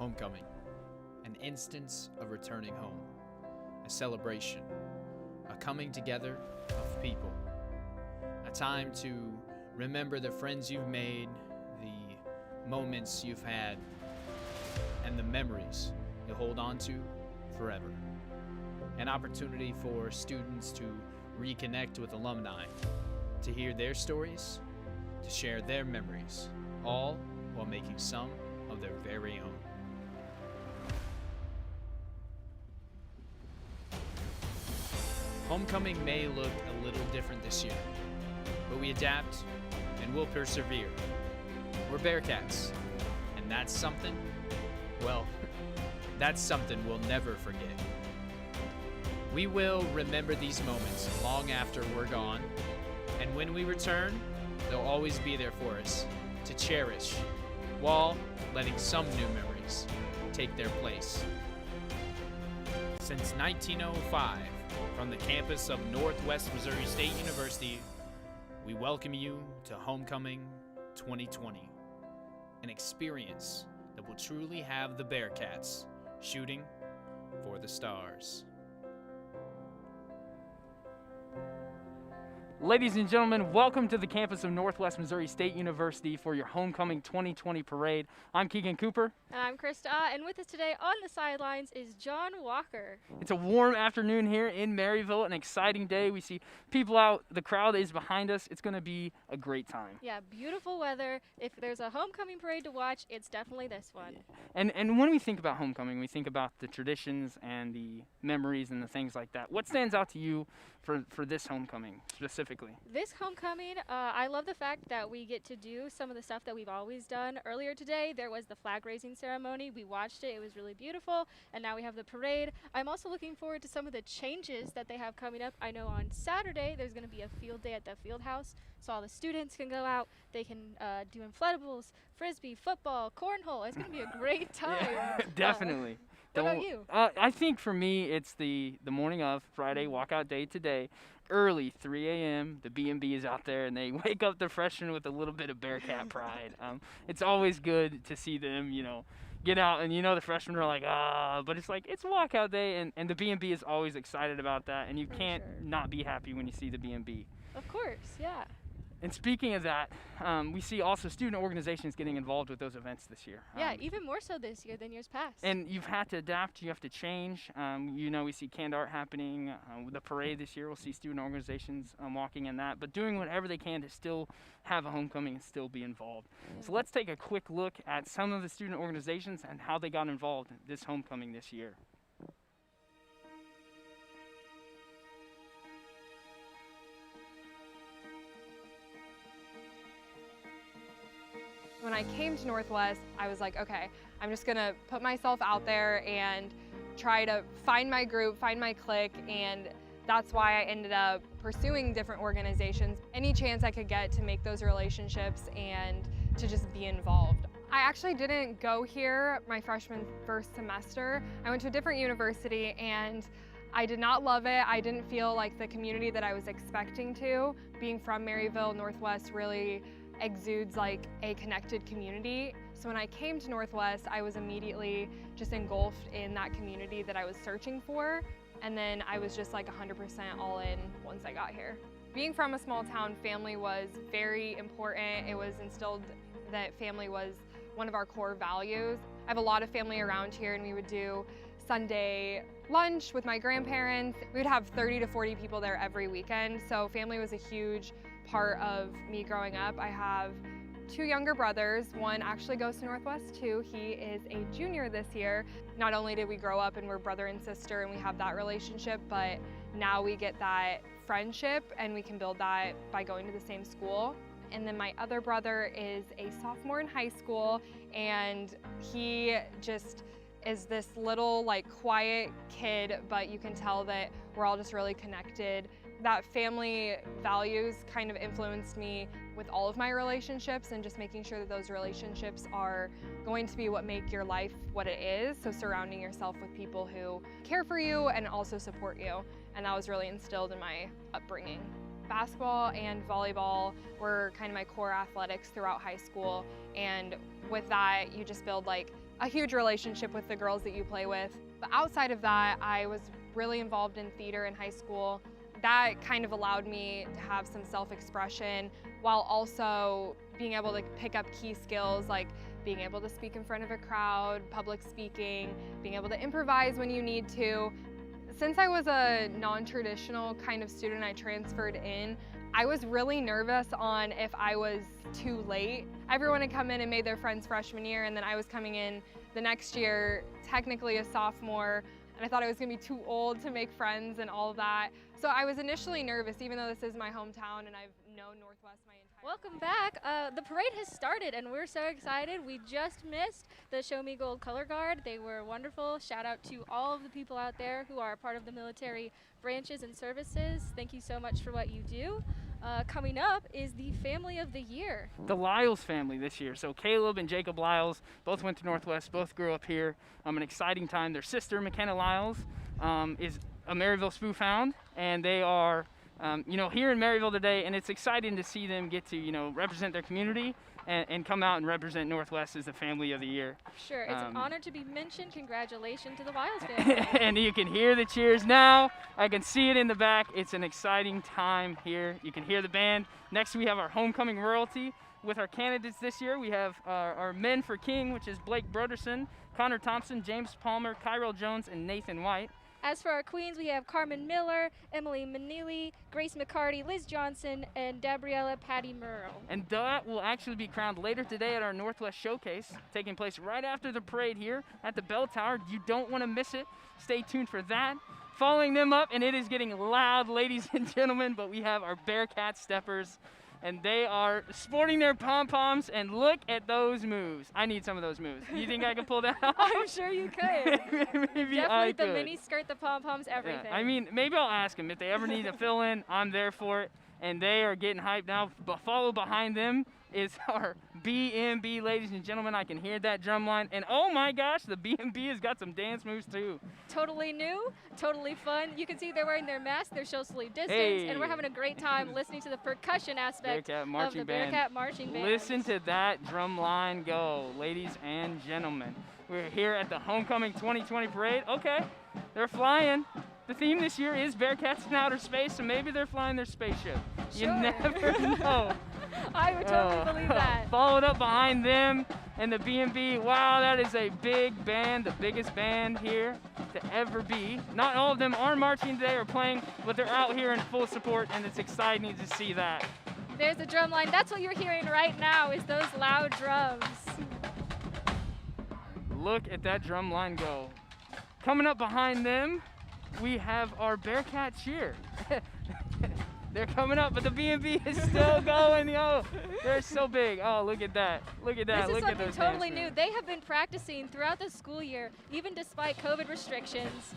Homecoming, an instance of returning home, a celebration, a coming together of people, a time to remember the friends you've made, the moments you've had, and the memories you'll hold on to forever. An opportunity for students to reconnect with alumni, to hear their stories, to share their memories, all while making some of their very own. Homecoming may look a little different this year, but we adapt and we'll persevere. We're Bearcats, and that's something, well, that's something we'll never forget. We will remember these moments long after we're gone, and when we return, they'll always be there for us to cherish, while letting some new memories take their place. Since 1905, from the campus of Northwest Missouri State University, we welcome you to Homecoming 2020, an experience that will truly have the Bearcats shooting for the stars. Ladies and gentlemen, welcome to the campus of Northwest Missouri State University for your Homecoming 2020 parade. I'm Keegan Cooper. And I'm Krista, and with us today on the sidelines is John Walker. It's a warm afternoon here in Maryville, an exciting day. We see people out, the crowd is behind us. It's going to be a great time. Yeah, beautiful weather. If there's a homecoming parade to watch, it's definitely this one. And when we think about homecoming, we think about the traditions and the memories and the things like that. What stands out to you for this homecoming specifically? This homecoming, I love the fact that we get to do some of the stuff that we've always done. Earlier today, there was the flag raising ceremony. We watched it. It was really beautiful. And now we have the parade. I'm also looking forward to some of the changes that they have coming up. I know on Saturday, there's going to be a field day at the field house. So all the students can go out. They can do inflatables, frisbee, football, cornhole. It's going to be a great time. Yeah, definitely. What about you? I think for me, it's the morning of Friday walkout day today. Early, 3 a.m., the B&B is out there, and they wake up the freshmen with a little bit of Bearcat pride. It's always good to see them, get out, and the freshmen are like, but it's like, it's walkout day, and the B&B is always excited about that, and you can't not be happy when you see the B&B. Of course, yeah. And speaking of that, we see also student organizations getting involved with those events this year. Yeah, even more so this year than years past. And you've had to adapt, you have to change. We see canned art happening. With the parade this year, we'll see student organizations walking in that, but doing whatever they can to still have a homecoming and still be involved. So let's take a quick look at some of the student organizations and how they got involved this homecoming this year. When I came to Northwest, I was like, okay, I'm just gonna put myself out there and try to find my group, find my clique, and that's why I ended up pursuing different organizations. Any chance I could get to make those relationships and to just be involved. I actually didn't go here my freshman first semester. I went to a different university and I did not love it. I didn't feel like the community that I was expecting to. Being from Maryville, Northwest really exudes like a connected community. So when I came to Northwest, I was immediately just engulfed in that community that I was searching for. And then I was just like 100% all in once I got here. Being from a small town, family was very important. It was instilled that family was one of our core values. I have a lot of family around here, and we would do Sunday lunch with my grandparents. We would have 30 to 40 people there every weekend. So family was a huge part of me growing up. I have two younger brothers. One actually goes to Northwest too. He is a junior this year. Not only did we grow up and we're brother and sister and we have that relationship, but now we get that friendship and we can build that by going to the same school. And then my other brother is a sophomore in high school, and he just is this little like quiet kid, but you can tell that we're all just really connected. That family values kind of influenced me with all of my relationships, and just making sure that those relationships are going to be what make your life what it is. So surrounding yourself with people who care for you and also support you. And that was really instilled in my upbringing. Basketball and volleyball were kind of my core athletics throughout high school. And with that, you just build like a huge relationship with the girls that you play with. But outside of that, I was really involved in theater in high school. That kind of allowed me to have some self-expression while also being able to pick up key skills like being able to speak in front of a crowd, public speaking, being able to improvise when you need to. Since I was a non-traditional kind of student, I transferred in. I was really nervous on if I was too late. Everyone had come in and made their friends freshman year, and then I was coming in the next year, technically a sophomore, and I thought I was gonna be too old to make friends and all of that. So I was initially nervous, even though this is my hometown and I've known Northwest my entire Welcome back. The parade has started and we're so excited. We just missed the Show Me Gold Color Guard. They were wonderful. Shout out to all of the people out there who are a part of the military branches and services. Thank you so much for what you do. Coming up is the Family of the Year. The Lyles family this year. So Caleb and Jacob Lyles both went to Northwest, both grew up here. An exciting time. Their sister, McKenna Lyles, is a Maryville Spoo Found, and they are here in Maryville today, and it's exciting to see them get to, represent their community and come out and represent Northwest as the Family of the Year. Sure, it's an honor to be mentioned. Congratulations to the Lyles family. And you can hear the cheers now. I can see it in the back. It's an exciting time here. You can hear the band. Next, we have our homecoming royalty. With our candidates this year, we have our men for King, which is Blake Broderson, Connor Thompson, James Palmer, Kyrell Jones, and Nathan White. As for our queens, we have Carmen Miller, Emily Manili, Grace McCarty, Liz Johnson, and Gabriella Patty Murrow. And that will actually be crowned later today at our Northwest Showcase, taking place right after the parade here at the Bell Tower. You don't want to miss it. Stay tuned for that. Following them up, and it is getting loud, ladies and gentlemen, but we have our Bearcat Steppers, and they are sporting their pom-poms, and look at those moves. I need some of those moves. You think I can pull that off? I'm sure you could. Maybe Definitely I the could. mini skirt, the pom-poms, everything. Yeah, I mean, maybe I'll ask them if they ever need to fill in. I'm there for it, and they are getting hyped now. But follow behind them is our BMB, ladies and gentlemen. I can hear that drum line, and oh my gosh, the BMB has got some dance moves too. Totally new, totally fun. You can see they're wearing their masks, they're socially distanced, and we're having a great time listening to the percussion aspect Bearcat of marching the band. Bearcat Marching Band. Listen to that drum line go, ladies and gentlemen. We're here at the Homecoming 2020 Parade. Okay, they're flying. The theme this year is Bearcats in outer space, so maybe they're flying their spaceship. You Sure. never know. I would totally believe that. Followed up behind them and the BMB. Wow, that is a big band, the biggest band here to ever be. Not all of them are marching today or playing, but they're out here in full support, and it's exciting to see that. There's the drum line. That's what you're hearing right now is those loud drums. Look at that drum line go. Coming up behind them, we have our Bearcat cheer. They're coming up, but the BMB is still going. Yo, they're so big. Oh, look at that. Look at that. This is Look at something those totally dance new. moves. They have been practicing throughout the school year, even despite COVID restrictions.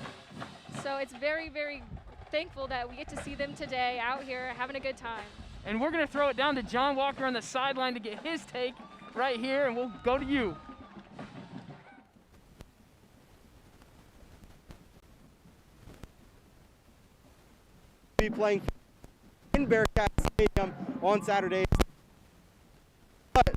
So it's very, very thankful that we get to see them today out here having a good time. And we're going to throw it down to John Walker on the sideline to get his take right here, and we'll go to you. Be playing in Bearcat Stadium on Saturday. But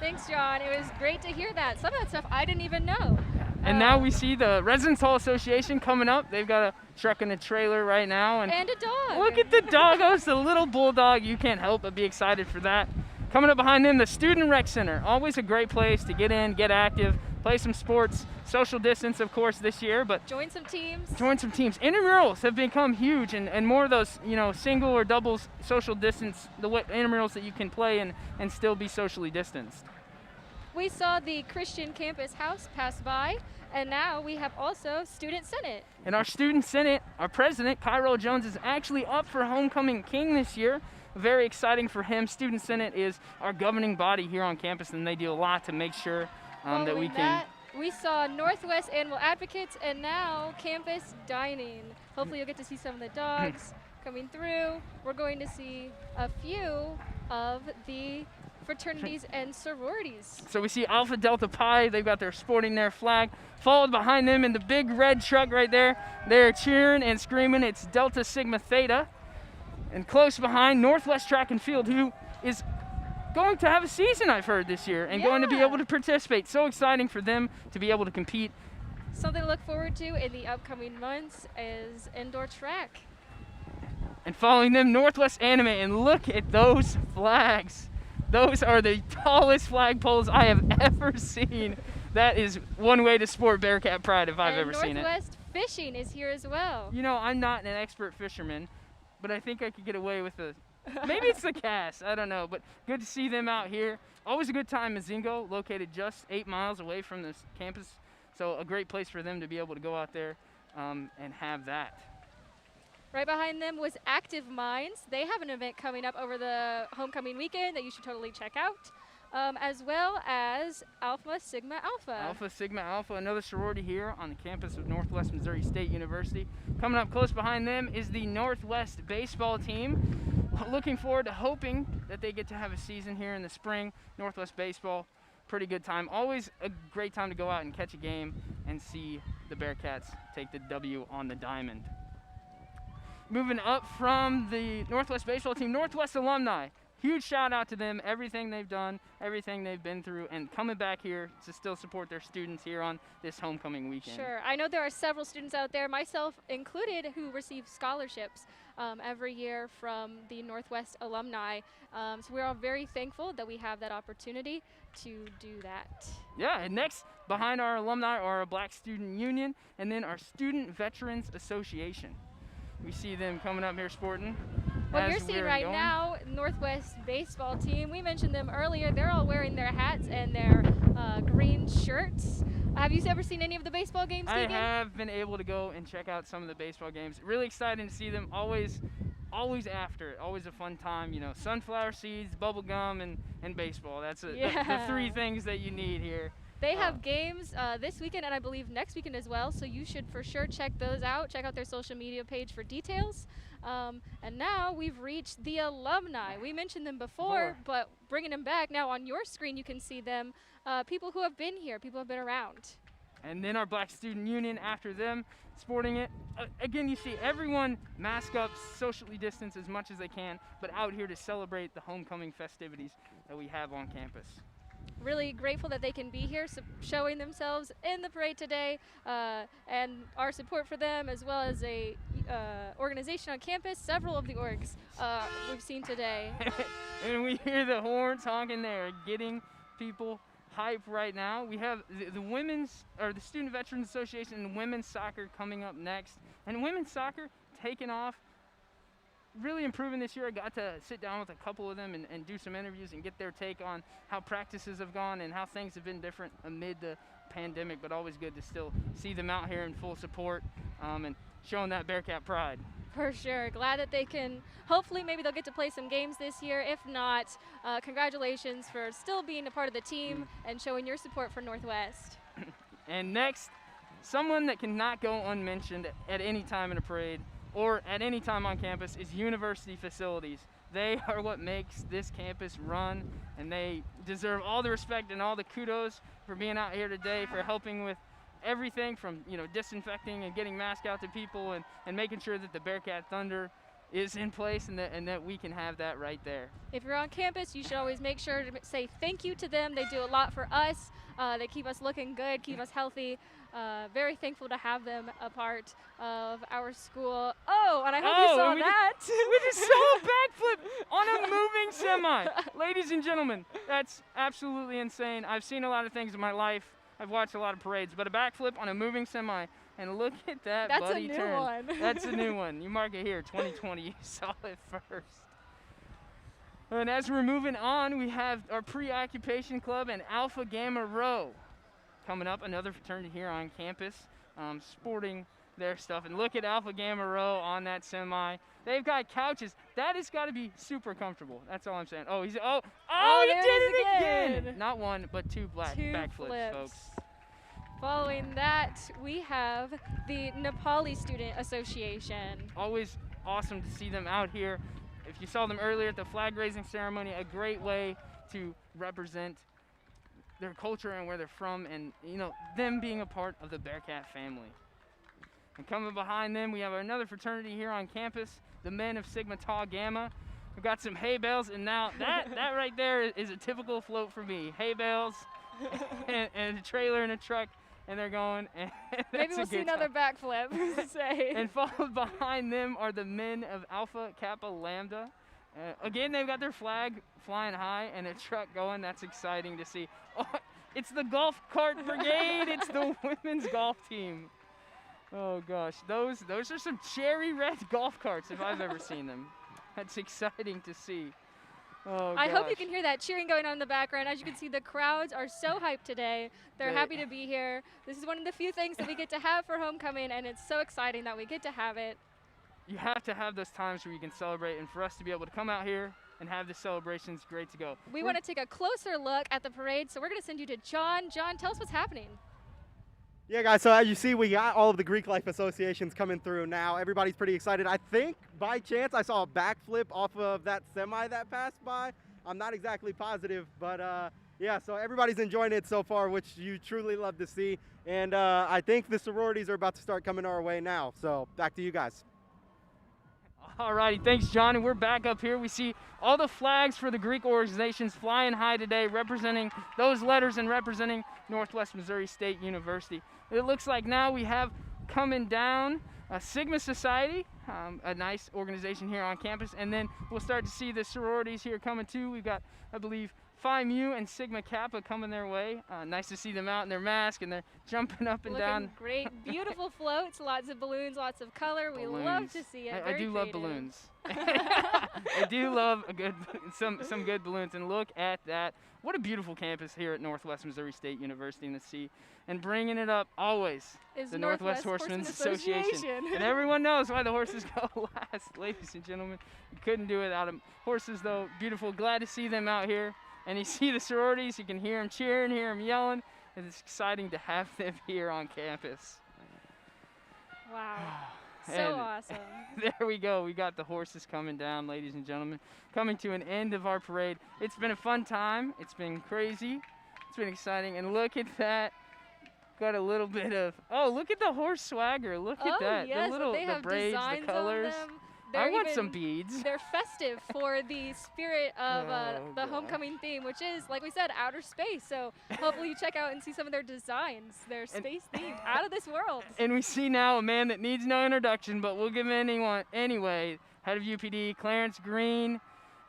Thanks, John. It was great to hear that. Some of that stuff I didn't even know. And now we see the Residence Hall Association coming up. They've got a truck and a trailer right now. And a dog. Look at the doggos, the little bulldog. You can't help but be excited for that. Coming up behind them, the Student Rec Center. Always a great place to get in, get active, play some sports, social distance, of course, this year, but Join some teams. join some teams. Intramurals have become huge, and more of those, single or doubles social distance, the intramurals that you can play and still be socially distanced. We saw the Christian Campus House pass by, and now we have also Student Senate. And our Student Senate, our president, Kyrell Jones, is actually up for Homecoming King this year. Very exciting for him. Student Senate is our governing body here on campus, and they do a lot to make sure that we Following can. that We saw Northwest Animal Advocates and now Campus Dining. Hopefully you'll get to see some of the dogs coming through. We're going to see a few of the fraternities and sororities. So we see Alpha Delta Pi. They've got their sporting their flag. Followed behind them in the big red truck right there. They're cheering and screaming. It's Delta Sigma Theta. And close behind, Northwest Track and Field, who is going to have a season, I've heard, this year, and going to be Yeah. able to participate. So exciting for them to be able to compete. Something to look forward to in the upcoming months is indoor track. And following them, Northwest Anime. And look at those flags. Those are the tallest flagpoles I have ever seen. That is one way to sport Bearcat Pride if I've and ever seen it. Northwest Fishing is here as well. You know, I'm not an expert fisherman, but I think I could get away with maybe it's the cast, I don't know, but good to see them out here. Always a good time. Mazingo, located just 8 miles away from this campus, so a great place for them to be able to go out there and have that. Right behind them was Active Minds. They have an event coming up over the homecoming weekend that you should totally check out, as well as Alpha Sigma Alpha. Alpha Sigma Alpha, another sorority here on the campus of Northwest Missouri State University. Coming up close behind them is the Northwest baseball team. Looking forward to hoping that they get to have a season here in the spring. Northwest baseball, pretty good time. Always a great time to go out and catch a game and see the Bearcats take the W on the diamond. Moving up from the Northwest baseball team, Northwest alumni. Huge shout out to them, everything they've done, everything they've been through, and coming back here to still support their students here on this homecoming weekend. Sure. I know there are several students out there, myself included, who receive scholarships every year from the Northwest alumni. So we're all very thankful that we have that opportunity to do that. Yeah, and next behind our alumni are our Black Student Union and then our Student Veterans Association. We see them coming up here sporting. What as you're seeing we're right going. now, Northwest baseball team, we mentioned them earlier. They're all wearing their hats and their green shirts. Have you ever seen any of the baseball games, I Keegan? have been able to go and check out some of the baseball games. Really exciting to see them. Always after it. Always a fun time. You know, sunflower seeds, bubble gum, and baseball. That's the three things that you need here. They have games this weekend and I believe next weekend as well, so you should for sure check those out. Check out their social media page for details. And now we've reached the alumni. We mentioned them before, but bringing them back now on your screen, you can see them. People who have been here, people who have been around. And then our Black Student Union after them, sporting it. Again, you see everyone mask up, socially distance as much as they can, but out here to celebrate the homecoming festivities that we have on campus. Really grateful that they can be here showing themselves in the parade today, and our support for them as well as a organization on campus, several of the orgs we've seen today. And we hear the horns honking there, getting people hype right now. We have the women's, or the Student Veterans Association and women's soccer coming up next. And women's soccer taking off, really improving this year. I got to sit down with a couple of them and do some interviews and get their take on how practices have gone and how things have been different amid the pandemic, but always good to still see them out here in full support and showing that Bearcat pride. For sure. Glad that they can, hopefully maybe they'll get to play some games this year. If not, congratulations for still being a part of the team and showing your support for Northwest. And next, someone that cannot go unmentioned at any time in a parade or at any time on campus is university facilities. They are what makes this campus run, and they deserve all the respect and all the kudos for being out here today, for helping with everything from, you know, disinfecting and getting masks out to people and making sure that the Bearcat Thunder is in place and that we can have that right there. If you're on campus, you should always make sure to say thank you to them. They do a lot for us. They keep us looking good, keep us healthy. Very thankful to have them a part of our school. Oh, and I hope you saw that. We just saw a backflip on a moving semi. Ladies and gentlemen, that's absolutely insane. I've seen a lot of things in my life. I've watched a lot of parades, but a backflip on a moving semi, and look at that That's buddy a new turn. one. That's a new one. You mark it here, 2020. You saw it first. And as we're moving on, we have our Preoccupation Club and Alpha Gamma Rho coming up, another fraternity here on campus, sporting their stuff. And look at Alpha Gamma Rho on that semi. They've got couches. That has got to be super comfortable. That's all I'm saying. Oh, he Oh, did there it it is again. again. Not one, but two Two backflips, flips. folks. Following that, we have the Nepali Student Association. Always awesome to see them out here. If you saw them earlier at the flag raising ceremony, a great way to represent their culture and where they're from, and them being a part of the Bearcat family. And coming behind them, we have another fraternity here on campus, the men of Sigma Tau Gamma. We've got some hay bales, and now that right there is a typical float for me. Hay bales and a trailer and a truck, and they're going. And Maybe we'll see another backflip. Say. And followed behind them are the men of Alpha Kappa Lambda. Again, they've got their flag flying high and a truck going. That's exciting to see. Oh, it's the golf cart brigade. It's the women's golf team. Oh gosh, those are some cherry red golf carts if I've ever seen them. That's exciting to see. Oh, I hope gosh. you can hear that cheering going on in the background. As you can see, the crowds are so hyped today. They're happy to be here. This is one of the few things that we get to have for homecoming, and it's so exciting that we get to have it. You have to have those times where you can celebrate, and for us to be able to come out here and have this celebration is great to go. We want to take a closer look at the parade, so we're going to send you to John. John, tell us what's happening. Yeah, guys, so as you see, we got all of the Greek life associations coming through now. Everybody's pretty excited. I think, by chance, I saw a backflip off of that semi that passed by. I'm not exactly positive, but yeah, so everybody's enjoying it so far, which you truly love to see. And I think the sororities are about to start coming our way now. So back to you guys. Alrighty, thanks, John. And we're back up here. We see all the flags for the Greek organizations flying high today, representing those letters and representing Northwest Missouri State University. It looks like now we have coming down Sigma Society, a nice organization here on campus, and then we'll start to see the sororities here coming too. We've got, I believe, Phi Mu and Sigma Kappa coming their way. Nice to see them out in their mask, and they're jumping up and Looking down. great, beautiful floats, lots of balloons, lots of color. We love to see it. I Very do love creative. balloons. I do love some good balloons, and look at that. What a beautiful campus here at Northwest Missouri State University in the sea. And bringing it up always, Is the Northwest Horsemen's Association. And everyone knows why the horses go last, ladies and gentlemen. You couldn't do it without them. Horses, though, beautiful. Glad to see them out here. And you see the sororities, you can hear them cheering, hear them yelling. And it's exciting to have them here on campus. Wow. So And awesome. There we go. We got the horses coming down, ladies and gentlemen. Coming to an end of our parade. It's been a fun time. It's been crazy. It's been exciting. And look at that. Got a little bit of, oh, look at the horse swagger. Look at that. Yes, The have braids, designs the colors. On them. I They're want some even- beads. They're festive for the spirit of Oh, the God. homecoming theme, which is, like we said, outer space. So hopefully you check out and see some of their designs. They're space themed, out of this world. And we see now a man that needs no introduction, but we'll give him anyway. Head of UPD, Clarence Green,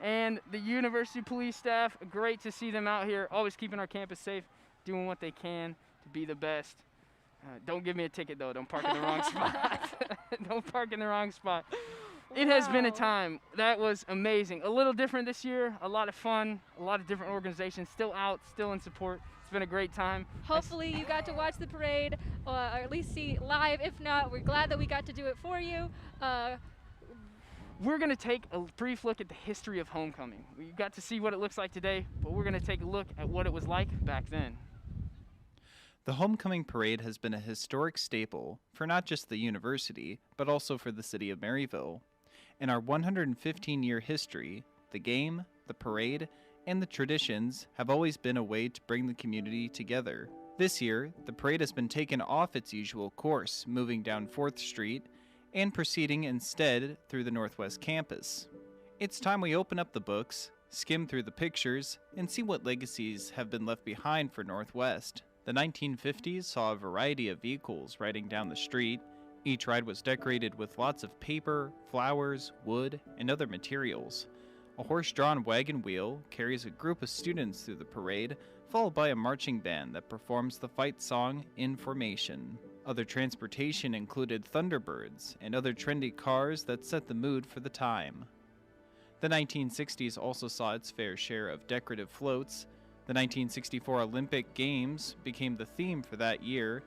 and the University Police staff. Great to see them out here, always keeping our campus safe, doing what they can to be the best. Don't give me a ticket, though. Don't park in the wrong spot. Don't park in the wrong spot. It has been a Wow. time. That was amazing. A little different this year, a lot of fun, a lot of different organizations still out, still in support. It's been a great time. Hopefully you got to watch the parade, or at least see live. If not, we're glad that we got to do it for you. We're going to take a brief look at the history of homecoming. We got to see what it looks like today, but we're going to take a look at what it was like back then. The homecoming parade has been a historic staple for not just the university, but also for the city of Maryville. In our 115-year history, the game, the parade, and the traditions have always been a way to bring the community together. This year, the parade has been taken off its usual course, moving down 4th Street and proceeding instead through the Northwest campus. It's time we open up the books, skim through the pictures, and see what legacies have been left behind for Northwest. The 1950s saw a variety of vehicles riding down the street. Each ride was decorated with lots of paper, flowers, wood, and other materials. A horse-drawn wagon wheel carries a group of students through the parade, followed by a marching band that performs the fight song In Formation. Other transportation included Thunderbirds and other trendy cars that set the mood for the time. The 1960s also saw its fair share of decorative floats. The 1964 Olympic Games became the theme for that year.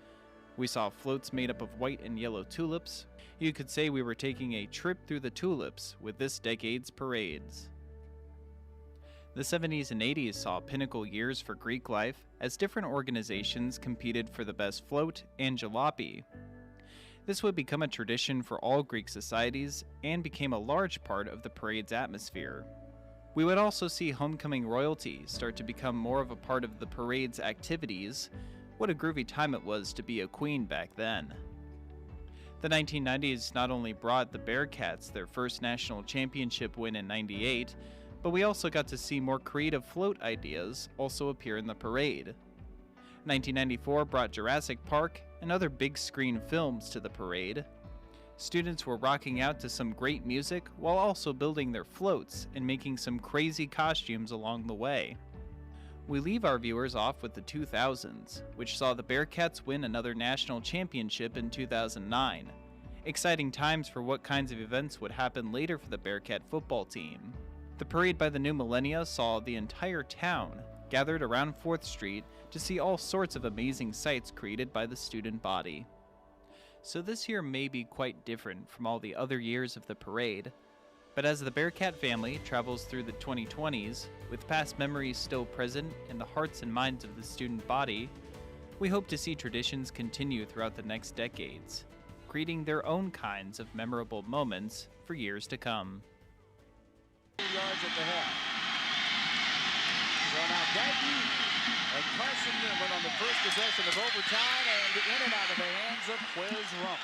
We saw floats made up of white and yellow tulips. You could say we were taking a trip through the tulips with this decade's parades. The 70s and 80s saw pinnacle years for Greek life as different organizations competed for the best float and jalopy. This would become a tradition for all Greek societies and became a large part of the parade's atmosphere. We would also see homecoming royalty start to become more of a part of the parade's activities. What a groovy time it was to be a queen back then. The 1990s not only brought the Bearcats their first national championship win in '98, but we also got to see more creative float ideas also appear in the parade. 1994 brought Jurassic Park and other big screen films to the parade. Students were rocking out to some great music while also building their floats and making some crazy costumes along the way. We leave our viewers off with the 2000s, which saw the Bearcats win another national championship in 2009. Exciting times for what kinds of events would happen later for the Bearcat football team. The parade by the new millennia saw the entire town gathered around 4th Street to see all sorts of amazing sights created by the student body. So this year may be quite different from all the other years of the parade, but as the Bearcat family travels through the 2020s, with past memories still present in the hearts and minds of the student body, we hope to see traditions continue throughout the next decades, creating their own kinds of memorable moments for years to come. Yards at the half. So now Gaggy and Carson Newman on the first possession of overtime and in and out of the hands of Quiz Rump.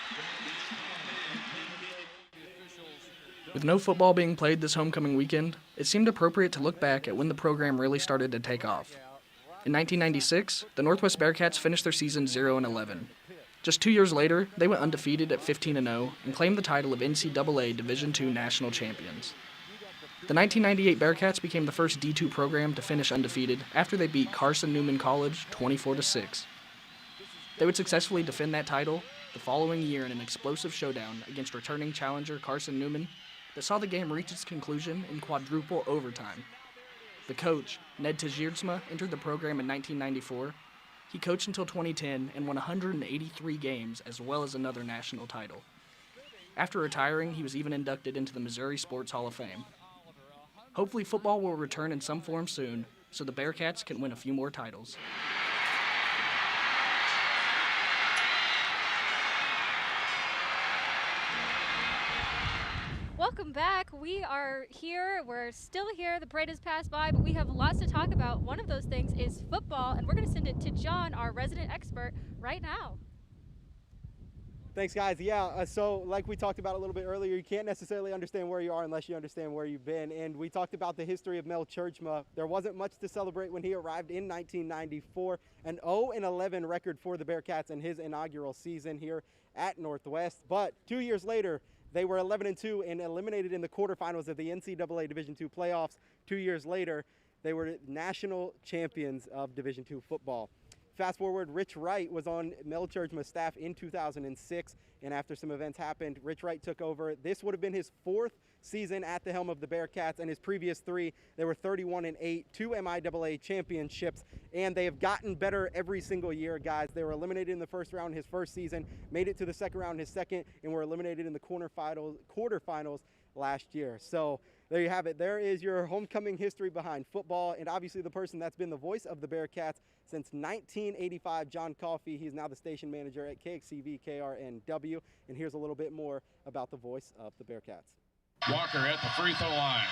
With no football being played this homecoming weekend, it seemed appropriate to look back at when the program really started to take off. In 1996, the Northwest Bearcats finished their season 0-11. Just 2 years later, they went undefeated at 15-0 and claimed the title of NCAA Division II national champions. The 1998 Bearcats became the first D2 program to finish undefeated after they beat Carson Newman College 24-6. They would successfully defend that title the following year in an explosive showdown against returning challenger Carson Newman that saw the game reach its conclusion in quadruple overtime. The coach, Ned Tjierdsma, entered the program in 1994. He coached until 2010 and won 183 games as well as another national title. After retiring, he was even inducted into the Missouri Sports Hall of Fame. Hopefully football will return in some form soon, so the Bearcats can win a few more titles. Welcome back. We are here. We're still here. The parade has passed by, but we have lots to talk about. One of those things is football, and we're going to send it to John, our resident expert, right now. Thanks, guys. Yeah, so like we talked about a little bit earlier, you can't necessarily understand where you are unless you understand where you've been. And we talked about the history of Mel Tjierdsma. There wasn't much to celebrate when he arrived in 1994. An 0-11 record for the Bearcats in his inaugural season here at Northwest. But 2 years later, they were 11-2 and eliminated in the quarterfinals of the NCAA Division II playoffs. 2 years later, they were national champions of Division II football. Fast forward, Rich Wright was on Mel Tjierdsma's staff in 2006, and after some events happened, Rich Wright took over. This would have been his 4th season at the helm of the Bearcats, and his previous 3, they were 31-8, 2 MIAA championships, and they have gotten better every single year, guys. They were eliminated in the first round his first season, made it to the second round his second, and were eliminated in the quarterfinals last year. So there you have it. There is your homecoming history behind football, and obviously the person that's been the voice of the Bearcats since 1985, John Coffey. He's now the station manager at KXCV KRNW, and here's a little bit more about the voice of the Bearcats. Walker at the free throw line.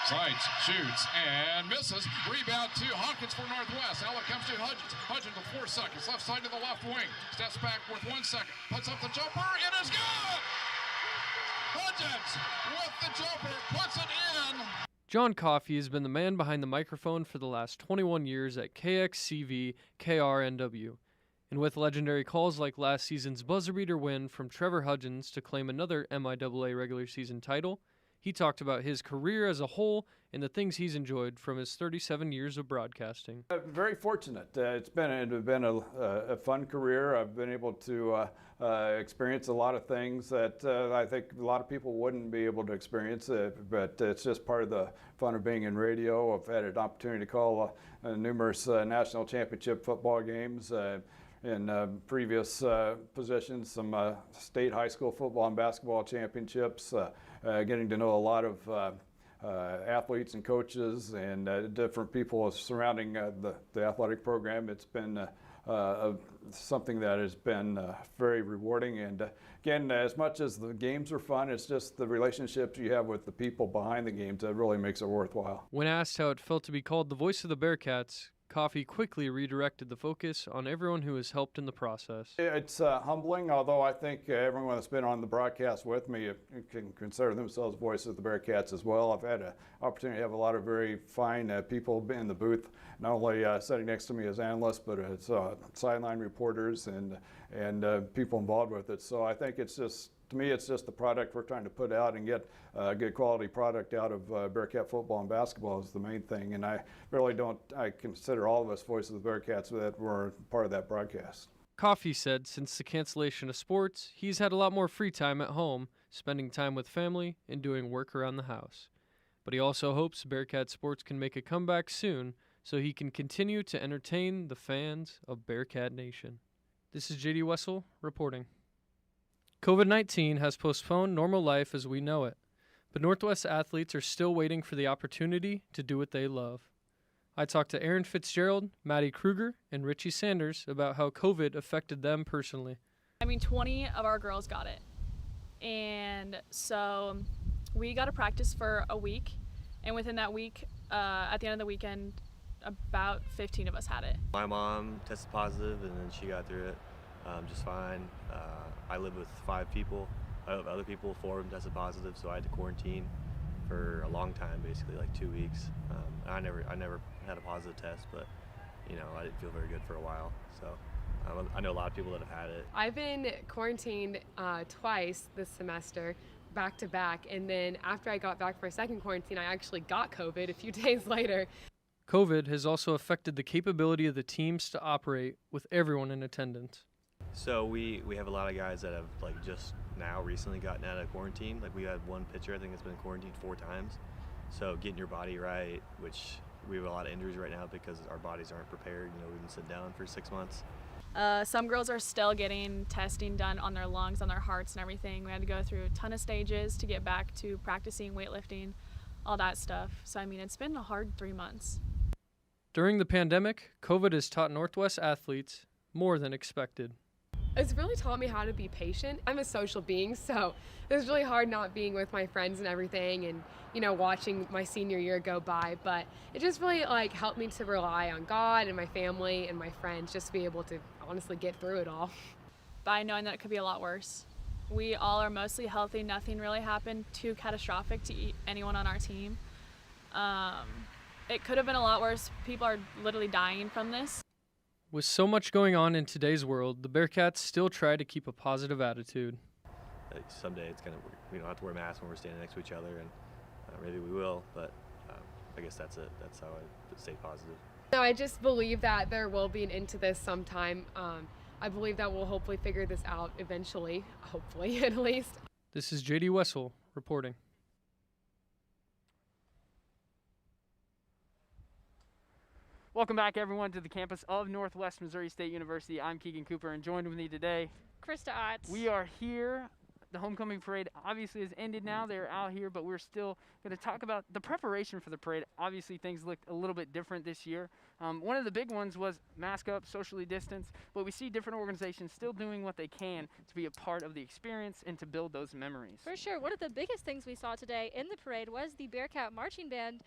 Sights, shoots, and misses. Rebound to Hawkins for Northwest. Now it comes to Hudgens. Hudgens with 4 seconds. Left side to the left wing. Steps back with 1 second. Puts up the jumper. It is good! Hudgens with the jumper. Puts it in. John Coffey has been the man behind the microphone for the last 21 years at KXCV KRNW. And with legendary calls like last season's buzzer beater win from Trevor Hudgens to claim another MIAA regular season title, he talked about his career as a whole and the things he's enjoyed from his 37 years of broadcasting. Very fortunate. It's been a fun career. I've been able to experience a lot of things that I think a lot of people wouldn't be able to experience, but it's just part of the fun of being in radio. I've had an opportunity to call numerous national championship football games in previous positions, some state high school football and basketball championships, getting to know a lot of athletes and coaches and different people surrounding the athletic program. It's been something that has been very rewarding. And again, as much as the games are fun, it's just the relationships you have with the people behind the games that really makes it worthwhile. When asked how it felt to be called the voice of the Bearcats, Coffee quickly redirected the focus on everyone who has helped in the process. It's humbling, although I think everyone that's been on the broadcast with me can consider themselves voices of the Bearcats as well. I've had an opportunity to have a lot of very fine people in the booth, not only sitting next to me as analysts, but as sideline reporters and people involved with it. So I think it's just, to me, it's just the product we're trying to put out and get a good quality product out of Bearcat football and basketball is the main thing. And I really don't, I consider all of us voices of the Bearcats that were part of that broadcast. Coffee said since the cancellation of sports, he's had a lot more free time at home, spending time with family and doing work around the house. But he also hopes Bearcat sports can make a comeback soon so he can continue to entertain the fans of Bearcat Nation. This is JD Wessel reporting. COVID-19 has postponed normal life as we know it, but Northwest athletes are still waiting for the opportunity to do what they love. I talked to Aaron Fitzgerald, Maddie Kruger, and Richie Sanders about how COVID affected them personally. 20 of our girls got it. And so we got to practice for a week. And within that week, at the end of the weekend, about 15 of us had it. My mom tested positive and then she got through it just fine. I live with 5 people. I have other people, 4 of them tested positive, so I had to quarantine for a long time, basically like 2 weeks. I never had a positive test, but I didn't feel very good for a while. So I know a lot of people that have had it. I've been quarantined twice this semester, back to back, and then after I got back for a second quarantine, I actually got COVID a few days later. COVID has also affected the capability of the teams to operate with everyone in attendance. So we have a lot of guys that have just now recently gotten out of quarantine. We had one pitcher I think that's been quarantined 4 times. So getting your body right, which we have a lot of injuries right now because our bodies aren't prepared. We've been sitting down for 6 months. Some girls are still getting testing done on their lungs, on their hearts and everything. We had to go through a ton of stages to get back to practicing weightlifting, all that stuff. So it's been a hard 3 months. During the pandemic, COVID has taught Northwest athletes more than expected. It's really taught me how to be patient. I'm a social being, so it was really hard not being with my friends and everything and, watching my senior year go by. But it just really helped me to rely on God and my family and my friends just to be able to honestly get through it all. By knowing that it could be a lot worse. We all are mostly healthy. Nothing really happened too catastrophic to anyone on our team. It could have been a lot worse. People are literally dying from this. With so much going on in today's world, the Bearcats still try to keep a positive attitude. Someday we don't have to wear masks when we're standing next to each other, and maybe we will, but I guess that's it. That's how I stay positive. No, I just believe that there will be an end to this sometime. I believe that we'll hopefully figure this out eventually, hopefully at least. This is JD Wessel reporting. Welcome back, everyone, to the campus of Northwest Missouri State University. I'm Keegan Cooper, and joined with me today, Krista Otts. We are here. The homecoming parade obviously has ended now. They're out here, but we're still going to talk about the preparation for the parade. Obviously, things looked a little bit different this year. One of the big ones was mask up, socially distance, but we see different organizations still doing what they can to be a part of the experience and to build those memories. For sure. One of the biggest things we saw today in the parade was the Bearcat Marching Band.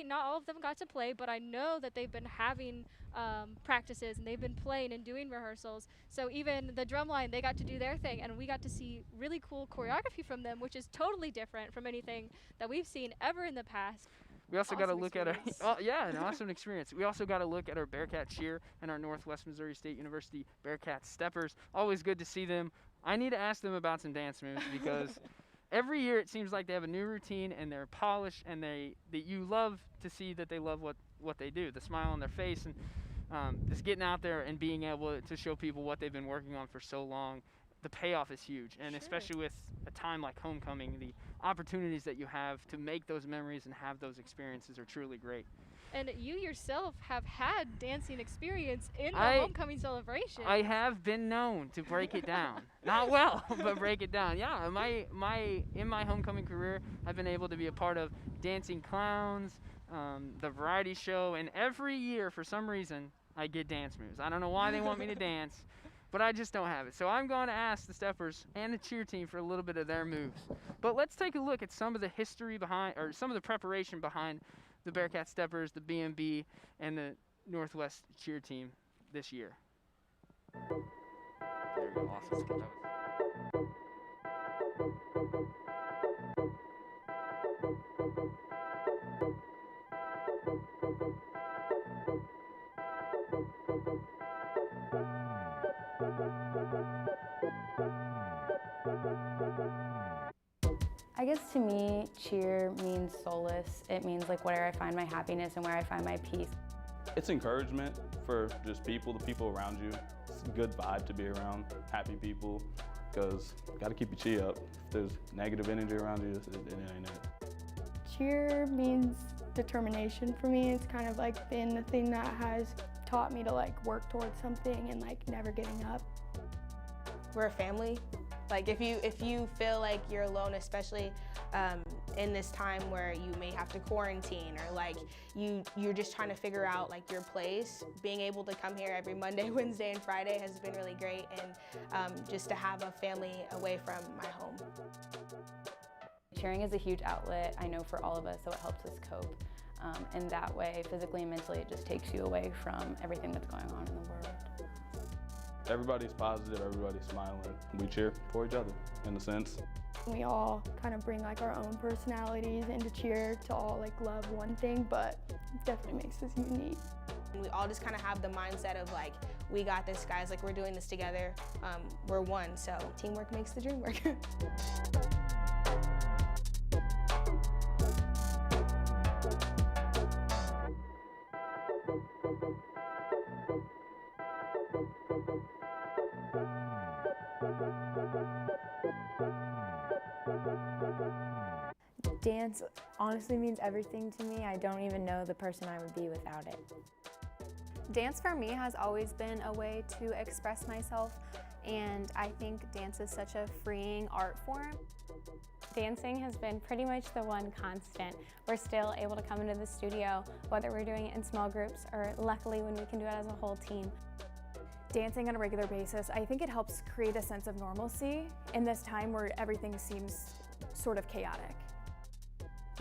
Not all of them got to play, but I know that they've been having practices and they've been playing and doing rehearsals. So even the drumline, they got to do their thing, and we got to see really cool choreography from them, which is totally different from anything that we've seen ever in the past. We also got to look at an awesome experience. We also got to look at our Bearcat cheer and our Northwest Missouri State University Bearcat steppers. Always good to see them. I need to ask them about some dance moves because every year it seems like they have a new routine and they're polished, and you love to see that they love what they do. The smile on their face and just getting out there and being able to show people what they've been working on for so long. The payoff is huge, and especially with a time like homecoming, the opportunities that you have to make those memories and have those experiences are truly great. And you yourself have had dancing experience in the homecoming celebration. I have been known to break it down. Not well, but break it down. Yeah, in my homecoming career, I've been able to be a part of Dancing Clowns, the variety show, and every year, for some reason, I get dance moves. I don't know why they want me to dance, but I just don't have it. So I'm going to ask the steppers and the cheer team for a little bit of their moves. But let's take a look at some of the history behind, or some of the preparation behind the Bearcat Steppers, the BMB, and the Northwest cheer team this year. There we go, awesome. I guess to me, cheer means solace. It means like where I find my happiness and where I find my peace. It's encouragement for just the people around you. It's a good vibe to be around happy people, because you got to keep your cheer up. If there's negative energy around you, it ain't it. Cheer means determination for me. It's kind of like been the thing that has taught me to like work towards something and like never giving up. We're a family. Like if you feel like you're alone, especially in this time where you may have to quarantine, or like you're just trying to figure out like your place, being able to come here every Monday, Wednesday, and Friday has been really great, and just to have a family away from my home. Cheering is a huge outlet, I know, for all of us, so it helps us cope. And that way, physically and mentally, it just takes you away from everything that's going on in the world. Everybody's positive, everybody's smiling. We cheer for each other, in a sense. We all kind of bring like our own personalities into cheer to all like love one thing, but it definitely makes us unique. And we all just kind of have the mindset of like, we got this, guys, like we're doing this together. We're one, so teamwork makes the dream work. Dance honestly means everything to me. I don't even know the person I would be without it. Dance for me has always been a way to express myself, and I think dance is such a freeing art form. Dancing has been pretty much the one constant. We're still able to come into the studio, whether we're doing it in small groups or luckily when we can do it as a whole team. Dancing on a regular basis, I think it helps create a sense of normalcy in this time where everything seems sort of chaotic.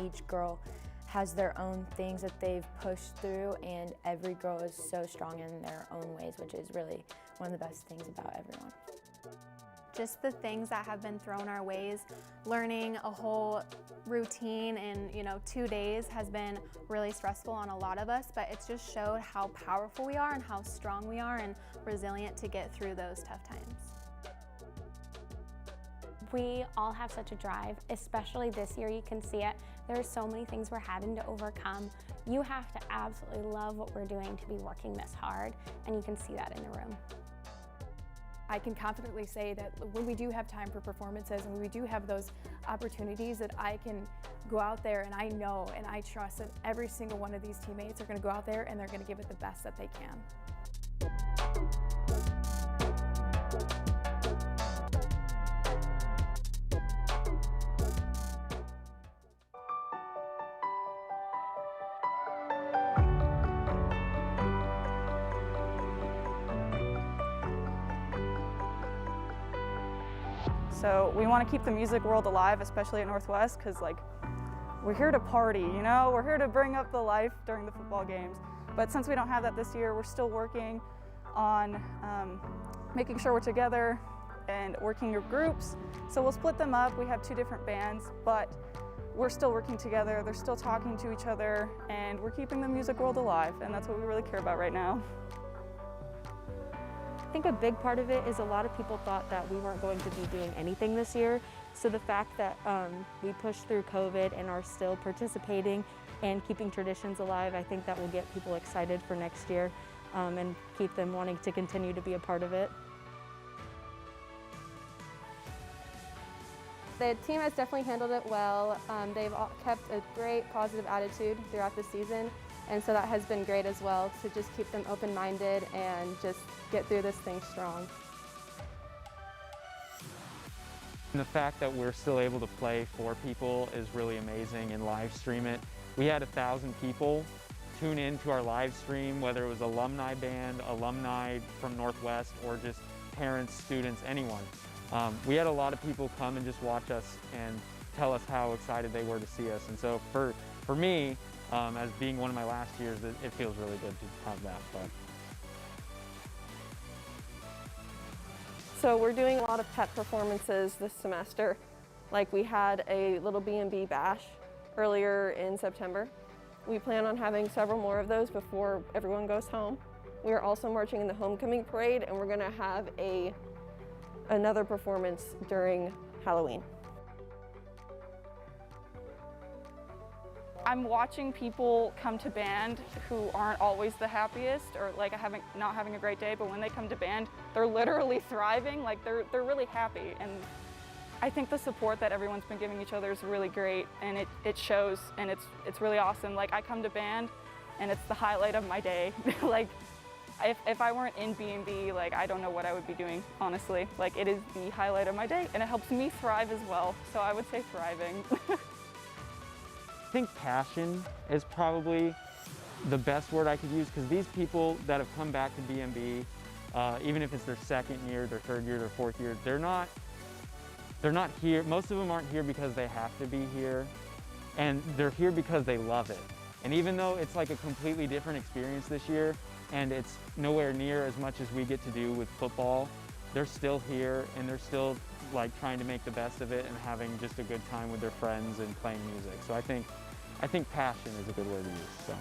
Each girl has their own things that they've pushed through, and every girl is so strong in their own ways, which is really one of the best things about everyone. Just the things that have been thrown our ways, learning a whole routine in 2 days has been really stressful on a lot of us, but it's just showed how powerful we are and how strong we are and resilient to get through those tough times. We all have such a drive, especially this year, you can see it. There are so many things we're having to overcome. You have to absolutely love what we're doing to be working this hard, and you can see that in the room. I can confidently say that when we do have time for performances and when we do have those opportunities, that I can go out there and I know and I trust that every single one of these teammates are going to go out there and they're going to give it the best that they can. So we want to keep the music world alive, especially at Northwest, because we're here to party, we're here to bring up the life during the football games. But since we don't have that this year, we're still working on making sure we're together and working your groups. So we'll split them up. We have 2 different bands, but we're still working together. They're still talking to each other, and we're keeping the music world alive, and that's what we really care about right now. I think a big part of it is a lot of people thought that we weren't going to be doing anything this year. So the fact that we pushed through COVID and are still participating and keeping traditions alive, I think that will get people excited for next year and keep them wanting to continue to be a part of it. The team has definitely handled it well. They've kept a great positive attitude throughout the season, And so that has been great as well, to just keep them open-minded and just get through this thing strong. And the fact that we're still able to play for people is really amazing and live stream it. We had 1,000 people tune in to our live stream, whether it was alumni band, alumni from Northwest, or just parents, students, anyone. We had a lot of people come and just watch us and tell us how excited they were to see us. And so for me, as being one of my last years, it feels really good to have that. But. So we're doing a lot of pep performances this semester. Like we had a little B&B bash earlier in September. We plan on having several more of those before everyone goes home. We are also marching in the homecoming parade, and we're gonna have another performance during Halloween. I'm watching people come to band who aren't always the happiest, or like not having a great day, but when they come to band, they're literally thriving, like they're really happy. And I think the support that everyone's been giving each other is really great, and it shows, and it's really awesome. Like I come to band and it's the highlight of my day. Like if I weren't in B&B, like I don't know what I would be doing, honestly. Like it is the highlight of my day, and it helps me thrive as well. So I would say thriving. I think passion is probably the best word I could use, because these people that have come back to B&B, even if it's their second year, their third year, their fourth year, they're not here. Most of them aren't here because they have to be here, and they're here because they love it. And even though it's like a completely different experience this year, and it's nowhere near as much as we get to do with football, they're still here, and they're still like trying to make the best of it and having just a good time with their friends and playing music. So I think passion is a good word to use. So.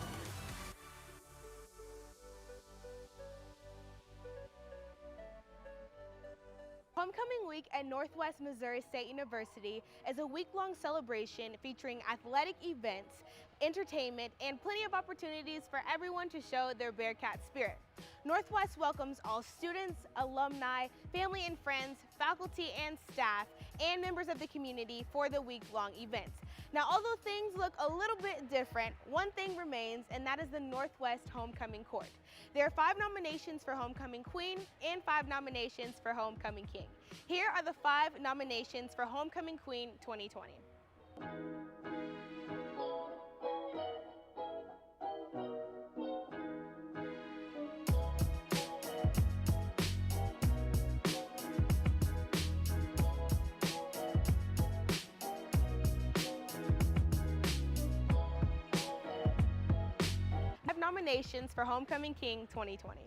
Homecoming Week at Northwest Missouri State University is a week-long celebration featuring athletic events, entertainment, and plenty of opportunities for everyone to show their Bearcat spirit. Northwest welcomes all students, alumni, family and friends, faculty and staff, and members of the community for the week-long events. Now, although things look a little bit different, one thing remains, and that is the Northwest Homecoming Court. There are 5 nominations for Homecoming Queen and 5 nominations for Homecoming King. Here are the 5 nominations for Homecoming Queen 2020. Nominations for Homecoming King 2020.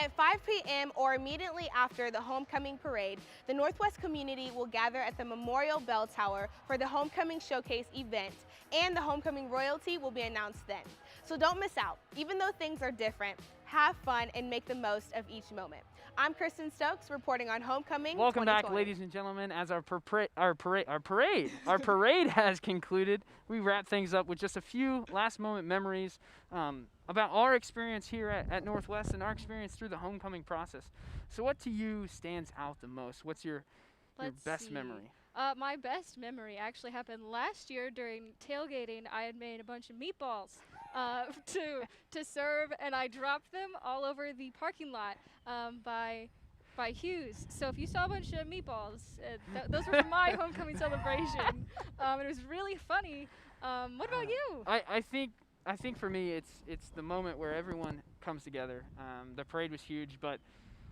At 5 p.m. or immediately after the Homecoming Parade, the Northwest community will gather at the Memorial Bell Tower for the Homecoming Showcase event, and the Homecoming Royalty will be announced then. So don't miss out. Even though things are different, have fun and make the most of each moment. I'm Kristen Stokes reporting on Homecoming. Welcome back, ladies and gentlemen. As our parade has concluded, we wrap things up with just a few last-moment memories about our experience here at Northwest and our experience through the homecoming process. So, what to you stands out the most? What's your best memory? My best memory actually happened last year during tailgating. I had made a bunch of meatballs to serve, and I dropped them all over the parking lot by Hughes. So if you saw a bunch of meatballs, those were from my homecoming celebration. It was really funny. What about you? I think for me, it's the moment where everyone comes together. The parade was huge, but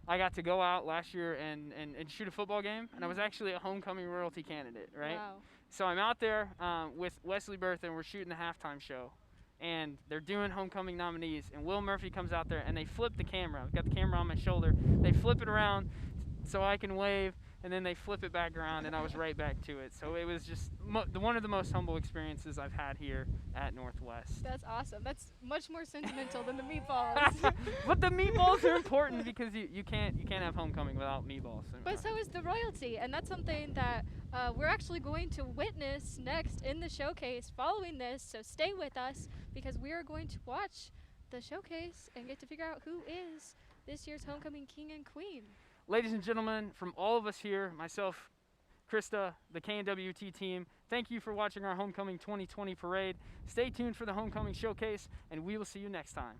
I got to go out last year and shoot a football game, and I was actually a homecoming royalty candidate, right? Wow. So I'm out there with Wesley Berth, and we're shooting the halftime show, and they're doing homecoming nominees, and Will Murphy comes out there, and they flip the camera. I've got the camera on my shoulder. They flip it around so I can wave and then they flip it back around, and I was right back to it. So it was just one of the most humble experiences I've had here at Northwest. That's awesome. That's much more sentimental than the meatballs. But the meatballs are important because you can't have homecoming without meatballs. But so is the royalty, and that's something that we're actually going to witness next in the showcase following this. So stay with us because we are going to watch the showcase and get to figure out who is this year's homecoming king and queen. Ladies and gentlemen, from all of us here, myself, Krista, the KNWT team, thank you for watching our Homecoming 2020 parade. Stay tuned for the Homecoming Showcase, and we will see you next time.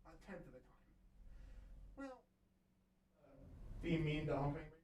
a tenth of the time. Well, being mean to homecoming